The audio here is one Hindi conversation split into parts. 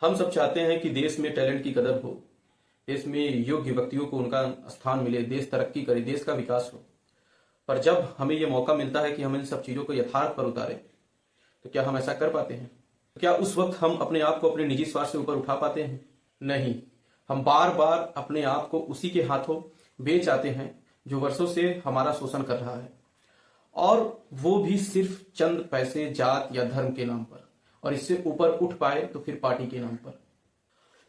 हम सब चाहते हैं कि देश में टैलेंट की कदर हो, देश में योग्य व्यक्तियों को उनका स्थान मिले, देश तरक्की करे, देश का विकास हो। पर जब हमें यह मौका मिलता है कि हम इन सब चीज़ों को यथार्थ पर उतारें, तो क्या हम ऐसा कर पाते हैं? क्या उस वक्त हम अपने आप को अपने निजी स्वार्थ से ऊपर उठा पाते हैं? नहीं। हम बार बार अपने आप को उसी के हाथों बेच आते हैं जो वर्षों से हमारा शोषण कर रहा है, और वो भी सिर्फ चंद पैसे, जात या धर्म के नाम पर, और इससे ऊपर उठ पाए तो फिर पार्टी के नाम पर।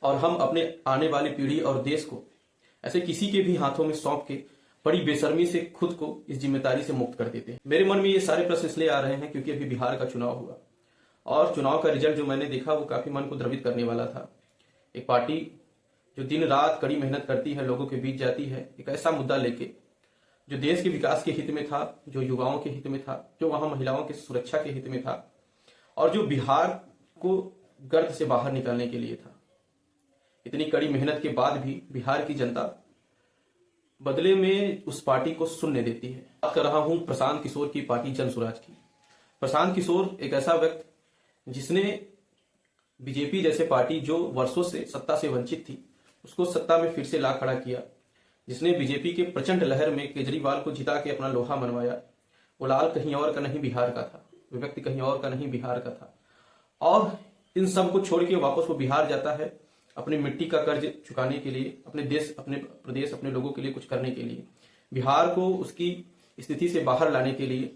और हम अपने आने वाली पीढ़ी और देश को ऐसे किसी के भी हाथों में सौंप के बड़ी बेशर्मी से खुद को इस जिम्मेदारी से मुक्त कर देते हैं। मेरे मन में ये सारे प्रश्न इसलिए आ रहे हैं क्योंकि अभी बिहार का चुनाव हुआ, और चुनाव का रिजल्ट जो मैंने देखा वो काफी मन को द्रवित करने वाला था। एक पार्टी जो दिन रात कड़ी मेहनत करती है, लोगों के बीच जाती है, एक ऐसा मुद्दा लेके जो देश के विकास के हित में था, जो युवाओं के हित में था, जो वहां महिलाओं की सुरक्षा के हित में था, और जो बिहार को गर्त से बाहर निकालने के लिए था। इतनी कड़ी मेहनत के बाद भी बिहार की जनता बदले में उस पार्टी को सुनने देती है। बात कर रहा हूं प्रशांत किशोर की पार्टी जन स्वराज की। प्रशांत किशोर एक ऐसा व्यक्ति जिसने बीजेपी जैसे पार्टी जो वर्षों से सत्ता से वंचित थी, उसको सत्ता में फिर से ला खड़ा किया, जिसने बीजेपी के प्रचंड लहर में केजरीवाल को जिता के अपना लोहा मनवाया। वो लाल कहीं और का नहीं बिहार का था, वो व्यक्ति कहीं और का नहीं बिहार का था। और इन सब को छोड़ के वापस वो बिहार जाता है अपनी मिट्टी का कर्ज चुकाने के लिए, अपने देश, अपने प्रदेश, अपने लोगों के लिए कुछ करने के लिए, बिहार को उसकी स्थिति से बाहर लाने के लिए।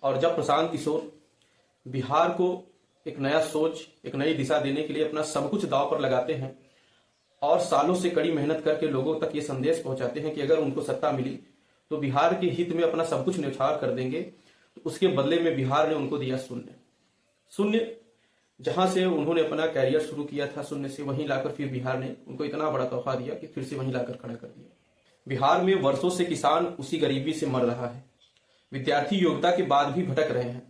और जब प्रशांत किशोर बिहार को एक नया सोच, एक नई दिशा देने के लिए अपना सब कुछ दांव पर लगाते हैं और सालों से कड़ी मेहनत करके लोगों तक ये संदेश पहुंचाते हैं कि अगर उनको सत्ता मिली तो बिहार के हित में अपना सब कुछ न्यौछावर कर देंगे, तो उसके बदले में बिहार ने उनको दिया शून्य। जहां से उन्होंने अपना कैरियर शुरू किया था शून्य से, वहीं लाकर फिर बिहार ने उनको इतना बड़ा तोहफा दिया कि फिर से वहीं लाकर खड़ा कर दिया। बिहार में वर्षों से किसान उसी गरीबी से मर रहा है, विद्यार्थी योग्यता के बाद भी भटक रहे हैं,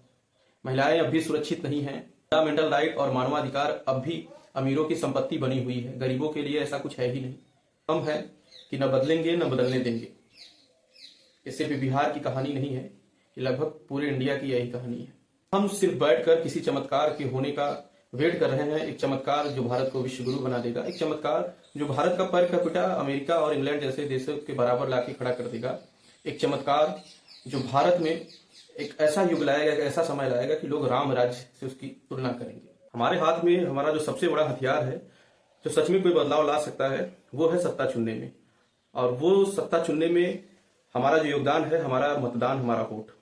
महिलाएं अब भी सुरक्षित नहीं है, फंडामेंटल राइट और मानवाधिकार अब भी अमीरों की संपत्ति बनी हुई है, गरीबों के लिए ऐसा कुछ है ही नहीं। हम है कि न बदलेंगे न बदलने देंगे। ये सिर्फ बिहार की कहानी नहीं है, ये लगभग पूरे इंडिया की यही कहानी है। हम सिर्फ बैठकर किसी चमत्कार के होने का वेट कर रहे हैं, एक चमत्कार जो भारत को विश्व गुरु बना देगा, एक चमत्कार जो भारत का पर कैपिटा अमेरिका और इंग्लैंड जैसे देशों के बराबर लाके खड़ा कर देगा, एक चमत्कार जो भारत में एक ऐसा युग लाएगा, एक ऐसा समय लाएगा कि लोग राम राज्य से उसकी तुलना करेंगे। हमारे हाथ में हमारा जो सबसे बड़ा हथियार है, जो सच में कोई बदलाव ला सकता है, वो है सत्ता चुनने में। और वो सत्ता चुनने में हमारा जो योगदान है, हमारा मतदान, हमारा वोट।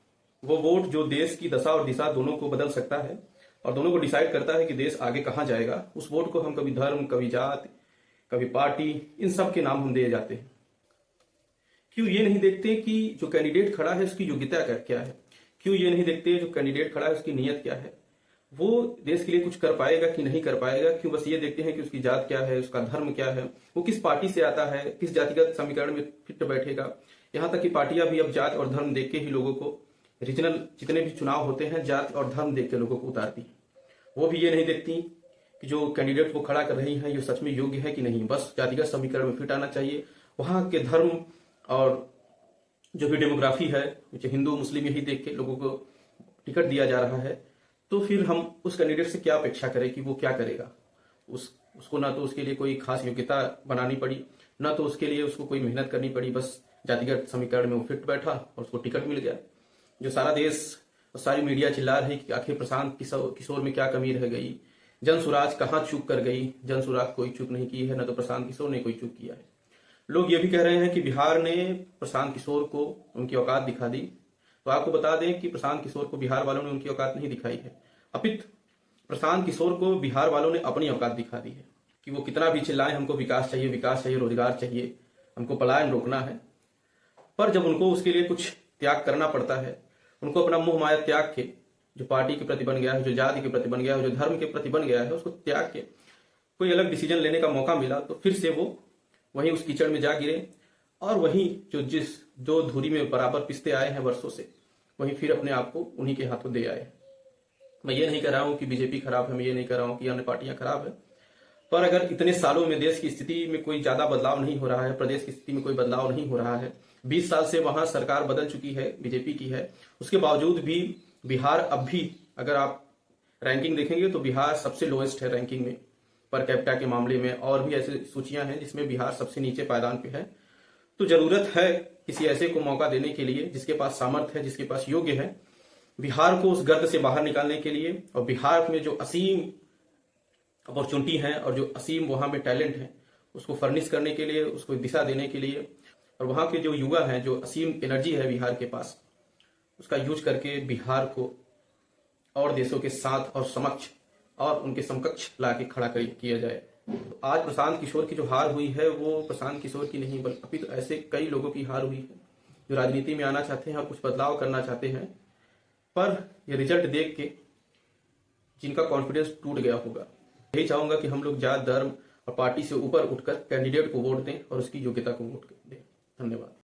वो वोट जो देश की दशा और दिशा दोनों को बदल सकता है और दोनों को डिसाइड करता है कि देश आगे कहां जाएगा। उस वोट को हम कभी धर्म, कभी जात, कभी पार्टी, इन सब के नाम हम दे जाते हैं। क्यों ये नहीं देखते कि जो कैंडिडेट खड़ा है उसकी योग्यता क्या है? क्यों ये नहीं देखते जो कैंडिडेट खड़ा है उसकी नीयत क्या है, वो देश के लिए कुछ कर पाएगा कि नहीं कर पाएगा? क्यों बस ये देखते हैं कि उसकी जात क्या है, उसका धर्म क्या है, वो किस पार्टी से आता है, किस जातिगत समीकरण में फिट बैठेगा? यहाँ तक कि पार्टियां भी अब जात और धर्म देख के ही लोगों को, रीजनल जितने भी चुनाव होते हैं, जात और धर्म देख के लोगों को उतारती है। वो भी ये नहीं देखती कि जो कैंडिडेट वो खड़ा कर रही है ये सच में योग्य है कि नहीं, बस जातिगत समीकरण में फिट आना चाहिए। वहां के धर्म और जो भी डेमोग्राफी है, हिंदू मुस्लिम, यही देख के लोगों को टिकट दिया जा रहा है। तो फिर हम उस कैंडिडेट से क्या अपेक्षा करें कि वो क्या करेगा? उसको ना तो उसके लिए कोई खास योग्यता बनानी पड़ी, ना तो उसके लिए उसको कोई मेहनत करनी पड़ी, बस जातिगत समीकरण में वो फिट बैठा और उसको टिकट मिल गया। जो सारा देश और सारी मीडिया चिल्ला रही कि आखिर प्रशांत किशोर में क्या कमी रह गई, जन स्वराज कहाँ चूक कर गई। जन स्वराज कोई चूक नहीं की है, न तो प्रशांत किशोर ने कोई चूक किया है। लोग ये भी कह रहे हैं कि बिहार ने प्रशांत किशोर को उनकी औकात दिखा दी। तो आपको बता दें कि प्रशांत किशोर को बिहार वालों ने उनकी औकात नहीं दिखाई है, अपितु प्रशांत किशोर को बिहार वालों ने अपनी औकात दिखा दी है कि वो कितना भी चिल्लाएं हमको विकास चाहिए, विकास चाहिए, रोजगार चाहिए, हमको पलायन रोकना है। पर जब उनको उसके लिए कुछ त्याग करना पड़ता है, उनको अपना मोह माया त्याग के, जो पार्टी के प्रति बन गया है, जो जाति के प्रति बन गया है, जो धर्म के प्रति बन गया है, उसको त्याग के कोई अलग डिसीजन लेने का मौका मिला, तो फिर से वो वहीं उस कीचड़ में जा गिरे और वहीं जो धूरी में बराबर पिसते आए हैं वर्षों से, वहीं फिर अपने आप को उन्हीं के हाथों दे आए। मैं ये नहीं कह रहा हूं कि बीजेपी खराब है, मैं ये नहीं कह रहा हूं कि अन्य पार्टियां खराब है, पर अगर इतने सालों में देश की स्थिति में कोई ज्यादा बदलाव नहीं हो रहा है, प्रदेश की स्थिति में कोई बदलाव नहीं हो रहा है, 20 साल से वहां सरकार बदल चुकी है, बीजेपी की है, उसके बावजूद भी बिहार अब भी, अगर आप रैंकिंग देखेंगे तो बिहार सबसे लोएस्ट है रैंकिंग में। पर कैपिटा के मामले में, और भी ऐसी सूचियां हैं जिसमें बिहार सबसे नीचे पायदान पे है। तो जरूरत है किसी ऐसे को मौका देने के लिए जिसके पास सामर्थ्य है, जिसके पास योग्य है, बिहार को उस गर्त से बाहर निकालने के लिए, और बिहार में जो असीम अपॉर्चुनिटी है और जो असीम वहां में टैलेंट है उसको फर्निश करने के लिए, उसको दिशा देने के लिए, और वहां के जो युवा हैं, जो असीम एनर्जी है बिहार के पास, उसका यूज करके बिहार को और देशों के साथ और समक्ष और उनके समकक्ष लाके खड़ा किया जाए। तो आज प्रशांत किशोर की जो हार हुई है वो प्रशांत किशोर की नहीं, बल्कि अभी तो ऐसे कई लोगों की हार हुई है जो राजनीति में आना चाहते हैं और कुछ बदलाव करना चाहते हैं, पर ये रिजल्ट देख के जिनका कॉन्फिडेंस टूट गया होगा। यही चाहूंगा कि हम लोग जात, धर्म और पार्टी से ऊपर उठकर कैंडिडेट को वोट दें और उसकी योग्यता को वोट दें। धन्यवाद।